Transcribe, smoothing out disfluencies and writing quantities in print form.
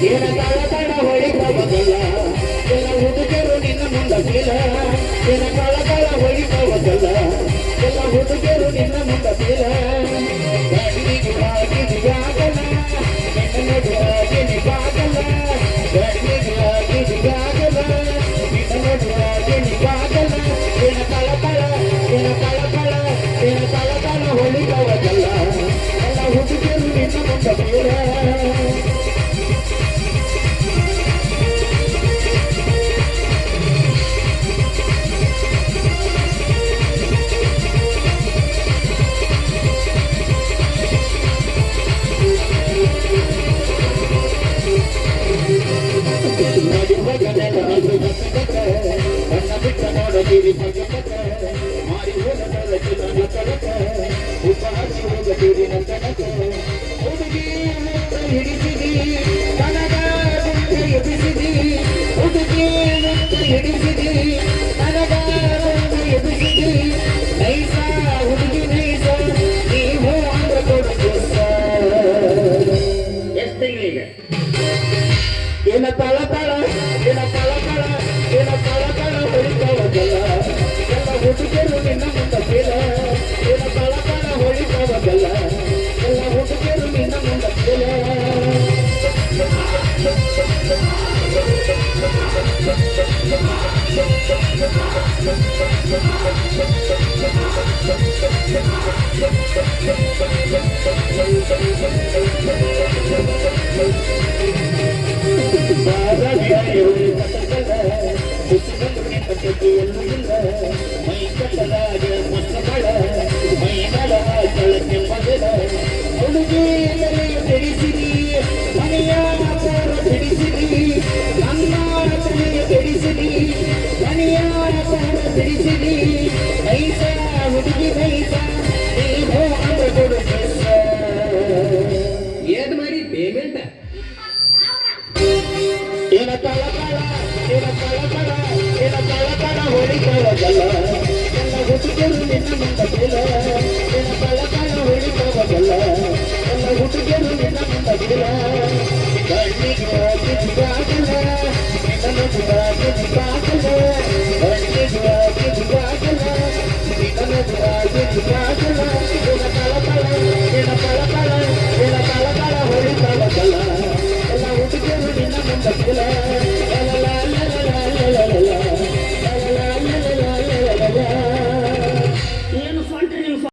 ಏನ ತಾಳ ತಾಳ ಹೊಳಿತಾವಲ್ಲ ಎಲ್ಲ ಹುಡುಗರು ನಿನ್ನ ಮುಂದ ಬೀಳ ಏನ ತಾಳ ತಾಳ ಹೊಳಿತಾವಲ್ಲ ಎಲ್ಲ ಹುಡುಗರು ನಿನ್ನ ಮುಂದ ಬೀಳ ಗಂಡಿಗೆ ಆಗಿದೆಯಾಗಲ್ಲ ನಿನ್ನದುವಾಗಿ ನಿಗಾಗಲ್ಲ ಗಂಡಿಗೆ ಆಗಿದೆಯಾಗಲ್ಲ ನಿನ್ನದುವಾಗಿ ನಿಗಾಗಲ್ಲ ಏನ ತಾಳ ತಾಳ ಏನ ತಾಳ ತಾಳ ಏನ ತಾಳ ತಾಳ ಹೊಳಿತಾವಲ್ಲ ಎಲ್ಲ ಹುಡುಗರು ನಿನ್ನ ಮುಂದ ಬೀಳ ಮಾರಿ ಉಪಹಾಸಿ ಹೋಗತೀರಿ ನಂತನಕ ಹುಡುಗಿ ಹಿಡಿಸಿದಿ ನನಗ ಎಬ್ಬಿಸಿದಿ ಹುಡುಗಿ ಹಿಡಿಸಿದಿ ನನಗ ಎಬ್ಬಿಸಿದಿ ನೈಸ ಹುಡುಗಿ ನೈಸ ನೀವು ಅಂದ್ರ ಕೊಡುತ್ತ ಎಷ್ಟು ತಿಂಗಳಿಗೆ ಏನ ತಳ ತಳ ಏನ ತಳ ತಳ ಏನ ತಳ ತಳ ಹೊಡಿತಾವಲ್ಲ ಎಲ್ಲ ಹುಡುಗರು ನಿನ್ನ ಮುಂದ ಬೀಳ ಏನ ತಳ ತಳ ಹೊಡಿತಾವಲ್ಲ ಎಲ್ಲ ಹುಡುಗರು ನಿನ್ನ ಮುಂದ ಬೀಳ ಮೈ ಕಟ್ಟದಾಗ ಮಕ್ಕಳ ಮೈಗಳ ಕಳಕ್ಕೆ ಮಗಲ ಹುಡುಗಿ ಬೆಳೆಸಿರಿ ಮನೆಯ ಬಿಡಿಸಿರಿ ನನ್ನ ತಲೆಯ ಬೆಳೆಸಿರಿ ಮನೆಯ ಬಿಡಿಸಿರಿ ನೈಸ ಹುಡುಗಿ ನೈಸ ನೀವು ಅಂದ್ರ ಕೊಡುತ್ತ ಏನ್ ಮಾಡಿ ಪೇಮೆಂಟ್ ಏನ ತಳ ತಳ ಏನ ತಳ ತಳ ಏನ ತಳ ತಳ ಹೊಡಿತಾವಲ್ಲ ಎಲ್ಲ ಹುಡುಗರು ನಿನ್ನ ಮುಂದ ಬೀಳ ಏನ ತಳ ತಳ ಹೊಡಿತಾವಲ್ಲ ಎಲ್ಲ ಹುಡುಗರು ನಿನ್ನ ಮುಂದ ಬೀಳ ಗಂಡಿಗೆ ಆಗಿದ್ದಾಗಲ್ಲ ನಿನ್ನದುವಾಗಿ ನಿಗಾಗಲ್ಲ ಗಂಡಿಗೆ ಆಗಿದ್ದಾಗಲ್ಲ ನಿನ್ನದುವಾಗಿ ನಿಗಾಗಲ್ಲ ಏನ ತಳ ತಳ ಏನ ತಳ ತಳ ಏನ ತಳ ತಳ ಹೊಡಿತಾವಲ್ಲ ಎಲ್ಲ ಹುಡುಗರು ನಿನ್ನ ಮುಂದ ಬೀಳ